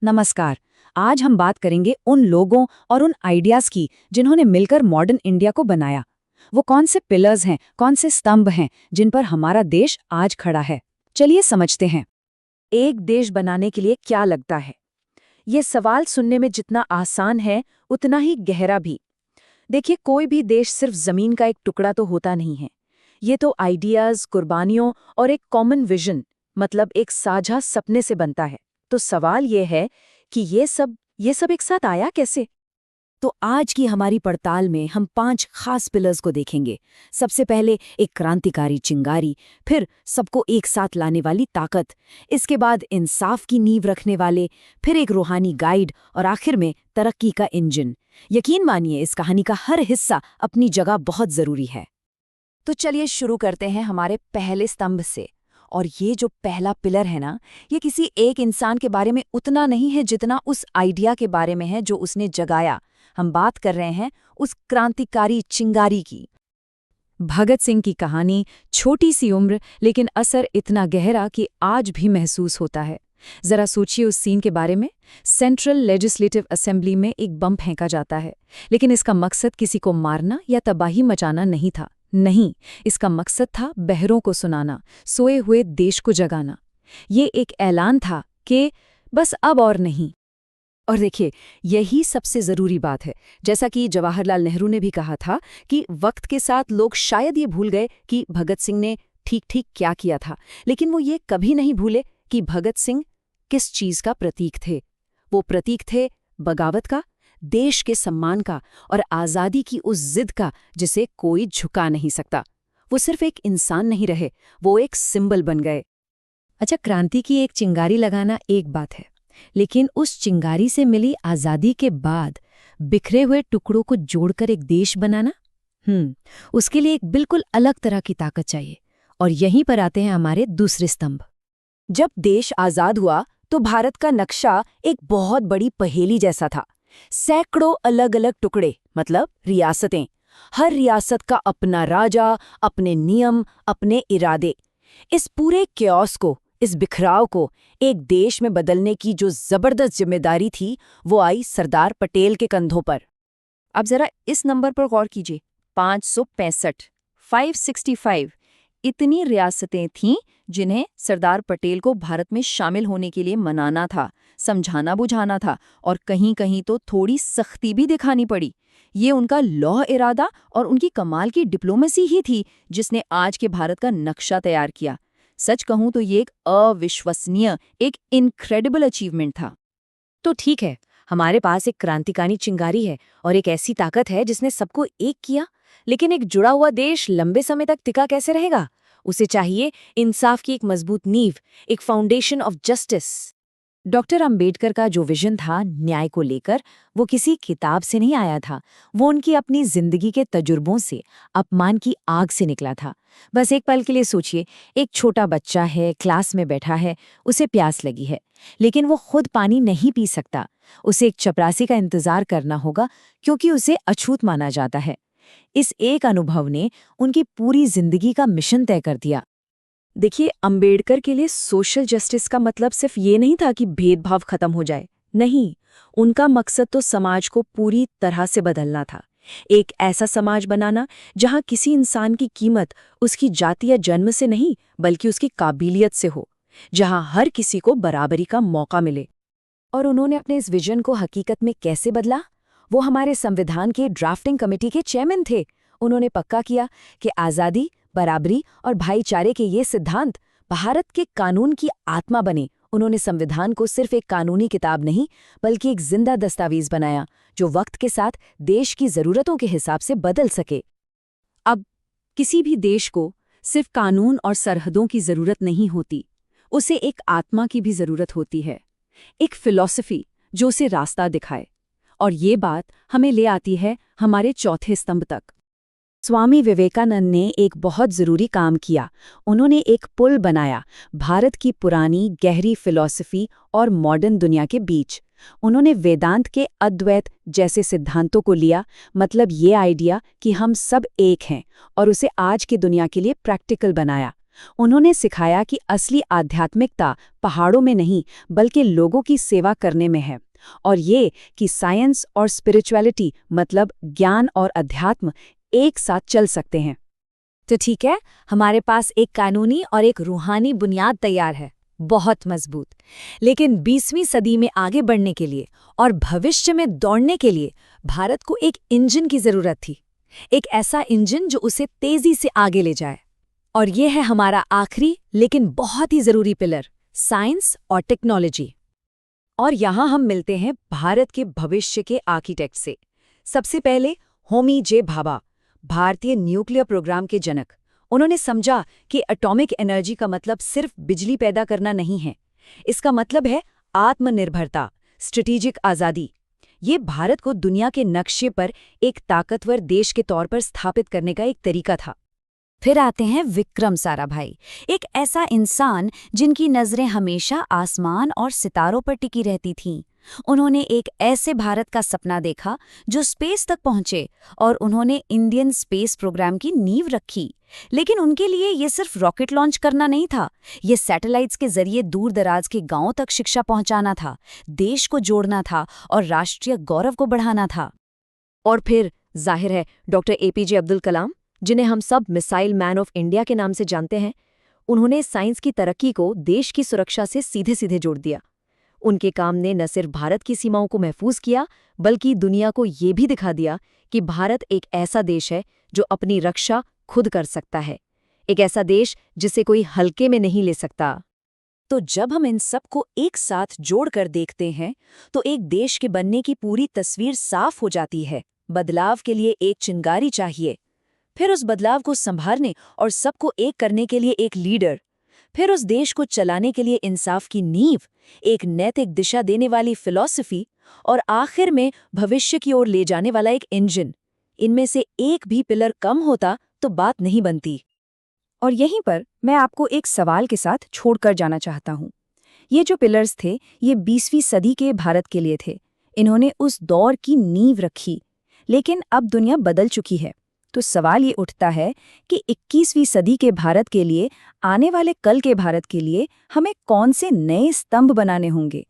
नमस्कार। आज हम बात करेंगे उन लोगों और उन आइडियाज की जिन्होंने मिलकर मॉडर्न इंडिया को बनाया। वो कौन से पिलर्स हैं, कौन से स्तंभ हैं जिन पर हमारा देश आज खड़ा है। चलिए समझते हैं। एक देश बनाने के लिए क्या लगता है? ये सवाल सुनने में जितना आसान है उतना ही गहरा भी। देखिए, कोई भी देश सिर्फ जमीन का एक टुकड़ा तो होता नहीं है। ये तो आइडियाज, कुर्बानियों और एक कॉमन विजन, मतलब एक साझा सपने से बनता है। तो सवाल ये है कि ये सब एक साथ आया कैसे? तो आज की हमारी पड़ताल में हम 5 खास पिलर्स को देखेंगे। सबसे पहले एक क्रांतिकारी चिंगारी, फिर सबको एक साथ लाने वाली ताकत, इसके बाद इंसाफ की नींव रखने वाले, फिर एक रूहानी गाइड और आखिर में तरक्की का इंजन। यकीन मानिए, इस कहानी का हर हिस्सा अपनी जगह बहुत जरूरी है। तो चलिए शुरू करते हैं हमारे पहले स्तंभ से। और ये जो पहला पिलर है ना, ये किसी एक इंसान के बारे में उतना नहीं है जितना उस आइडिया के बारे में है जो उसने जगाया। हम बात कर रहे हैं उस क्रांतिकारी चिंगारी की। भगत सिंह की कहानी, छोटी सी उम्र लेकिन असर इतना गहरा कि आज भी महसूस होता है। जरा सोचिए उस सीन के बारे में। सेंट्रल लेजिस्लेटिव असेंबली में एक बम फेंका जाता है, लेकिन इसका मकसद किसी को मारना या तबाही मचाना नहीं था। नहीं, इसका मकसद था बहरों को सुनाना, सोए हुए देश को जगाना। ये एक ऐलान था कि बस अब और नहीं। और देखिए, यही सबसे जरूरी बात है। जैसा कि जवाहरलाल नेहरू ने भी कहा था कि वक्त के साथ लोग शायद ये भूल गए कि भगत सिंह ने ठीक ठीक क्या किया था, लेकिन वो ये कभी नहीं भूले कि भगत सिंह किस चीज का प्रतीक थे। वो प्रतीक थे बगावत का, देश के सम्मान का और आज़ादी की उस जिद का जिसे कोई झुका नहीं सकता। वो सिर्फ एक इंसान नहीं रहे, वो एक सिंबल बन गए। अच्छा, क्रांति की एक चिंगारी लगाना एक बात है, लेकिन उस चिंगारी से मिली आज़ादी के बाद बिखरे हुए टुकड़ों को जोड़कर एक देश बनाना, उसके लिए एक बिल्कुल अलग तरह की ताकत चाहिए। और यहीं पर आते हैं हमारे दूसरे स्तंभ। जब देश आज़ाद हुआ तो भारत का नक्शा एक बहुत बड़ी पहेली जैसा था। सैकड़ों अलग अलग टुकड़े, मतलब रियासतें। हर रियासत का अपना राजा, अपने नियम, अपने इरादे। इस पूरे क्योस को, इस बिखराव को एक देश में बदलने की जो जबरदस्त जिम्मेदारी थी, वो आई सरदार पटेल के कंधों पर। अब जरा इस नंबर पर गौर कीजिए। 565, 565 इतनी रियासतें थीं जिन्हें सरदार पटेल को भारत में शामिल होने के लिए मनाना था, समझाना बुझाना था और कहीं कहीं तो थोड़ी सख्ती भी दिखानी पड़ी। ये उनका लौह इरादा और उनकी कमाल की डिप्लोमेसी ही थी जिसने आज के भारत का नक्शा तैयार किया। सच कहूं तो ये एक अविश्वसनीय, एक इनक्रेडिबल अचीवमेंट था। तो ठीक है, हमारे पास एक क्रांतिकारी चिंगारी है और एक ऐसी ताकत है जिसने सबको एक किया, लेकिन एक जुड़ा हुआ देश लंबे समय तक टिका कैसे रहेगा? उसे चाहिए इंसाफ की एक मजबूत नींव, एक foundation of justice. Doctor Ambedkar का जो विजन था न्याय को लेकर, वो किसी किताब से नहीं आया था। वो उनकी अपनी जिंदगी के तजुर्बों से, अपमान की आग से निकला था। बस एक पल के लिए सोचिए, एक छोटा बच्चा है, क्लास में बैठा है, उसे प्यास लगी है, लेकिन वो खुद पानी नहीं पी सकता। उसे एक चपरासी का इंतजार करना होगा क्योंकि उसे अछूत माना जाता है। इस एक अनुभव ने उनकी पूरी जिंदगी का मिशन तय कर दिया। देखिए, अंबेडकर के लिए सोशल जस्टिस का मतलब सिर्फ ये नहीं था कि भेदभाव खत्म हो जाए। नहीं, उनका मकसद तो समाज को पूरी तरह से बदलना था। एक ऐसा समाज बनाना जहां किसी इंसान की कीमत उसकी जाति या जन्म से नहीं, बल्कि उसकी काबिलियत से हो, जहां हर किसी को बराबरी का मौका मिले। और उन्होंने अपने इस विजन को हकीकत में कैसे बदला? वो हमारे संविधान के ड्राफ्टिंग कमेटी के चेयरमैन थे। उन्होंने पक्का किया कि आज़ादी, बराबरी और भाईचारे के ये सिद्धांत भारत के कानून की आत्मा बने। उन्होंने संविधान को सिर्फ एक कानूनी किताब नहीं, बल्कि एक जिंदा दस्तावेज बनाया जो वक्त के साथ देश की जरूरतों के हिसाब से बदल सके। अब किसी भी देश को सिर्फ कानून और सरहदों की जरूरत नहीं होती, उसे एक आत्मा की भी जरूरत होती है, एक फिलॉसफी जो उसे रास्ता दिखाए। और ये बात हमें ले आती है हमारे चौथे स्तंभ तक। स्वामी विवेकानंद ने एक बहुत जरूरी काम किया। उन्होंने एक पुल बनाया भारत की पुरानी गहरी फिलॉसफी और मॉडर्न दुनिया के बीच। उन्होंने वेदांत के अद्वैत जैसे सिद्धांतों को लिया, मतलब ये आइडिया कि हम सब एक हैं, और उसे आज की दुनिया के लिए प्रैक्टिकल बनाया। उन्होंने सिखाया कि असली आध्यात्मिकता पहाड़ों में नहीं बल्कि लोगों की सेवा करने में है, और ये कि साइंस और स्पिरिचुअलिटी मतलब ज्ञान और अध्यात्म एक साथ चल सकते हैं। तो ठीक है, हमारे पास एक कानूनी और एक रूहानी बुनियाद तैयार है, बहुत मजबूत। लेकिन 20वीं सदी में आगे बढ़ने के लिए और भविष्य में दौड़ने के लिए भारत को एक इंजन की जरूरत थी, एक ऐसा इंजन जो उसे तेजी से आगे ले जाए। और ये है हमारा आखिरी लेकिन बहुत ही जरूरी पिलर, साइंस और टेक्नोलॉजी। और यहाँ हम मिलते हैं भारत के भविष्य के आर्किटेक्ट से। सबसे पहले होमी जे भाभा, भारतीय न्यूक्लियर प्रोग्राम के जनक। उन्होंने समझा कि एटॉमिक एनर्जी का मतलब सिर्फ बिजली पैदा करना नहीं है, इसका मतलब है आत्मनिर्भरता, स्ट्रेटेजिक आज़ादी। ये भारत को दुनिया के नक्शे पर एक ताकतवर देश के तौर पर स्थापित करने का एक तरीका था। फिर आते हैं विक्रम साराभाई, एक ऐसा इंसान जिनकी नज़रें हमेशा आसमान और सितारों पर टिकी रहती थीं। उन्होंने एक ऐसे भारत का सपना देखा जो स्पेस तक पहुंचे, और उन्होंने इंडियन स्पेस प्रोग्राम की नींव रखी। लेकिन उनके लिए ये सिर्फ रॉकेट लॉन्च करना नहीं था, ये सैटेलाइट्स के जरिए दूर दराज के गांवों तक शिक्षा पहुंचाना था, देश को जोड़ना था और राष्ट्रीय गौरव को बढ़ाना था। और फिर जाहिर है डॉक्टर एपीजे अब्दुल कलाम, जिन्हें हम सब मिसाइल मैन ऑफ इंडिया के नाम से जानते हैं। उन्होंने साइंस की तरक्की को देश की सुरक्षा से सीधे सीधे जोड़ दिया। उनके काम ने न सिर्फ भारत की सीमाओं को महफूज किया, बल्कि दुनिया को ये भी दिखा दिया कि भारत एक ऐसा देश है जो अपनी रक्षा खुद कर सकता है, एक ऐसा देश जिसे कोई हल्के में नहीं ले सकता। तो जब हम इन सब को एक साथ जोड़कर देखते हैं तो एक देश के बनने की पूरी तस्वीर साफ हो जाती है। बदलाव के लिए एक चिंगारी चाहिए, फिर उस बदलाव को संभालने और सबको एक करने के लिए एक लीडर, फिर उस देश को चलाने के लिए इंसाफ की नींव, एक नैतिक दिशा देने वाली फिलॉसफी, और आखिर में भविष्य की ओर ले जाने वाला एक इंजन। इनमें से एक भी पिलर कम होता तो बात नहीं बनती। और यहीं पर मैं आपको एक सवाल के साथ छोड़कर जाना चाहता हूँ। ये जो पिलर्स थे, ये 20वीं सदी के भारत के लिए थे। इन्होंने उस दौर की नींव रखी, लेकिन अब दुनिया बदल चुकी है। तो सवाल ये उठता है कि 21वीं सदी के भारत के लिए, आने वाले कल के भारत के लिए हमें कौन से नए स्तंभ बनाने होंगे।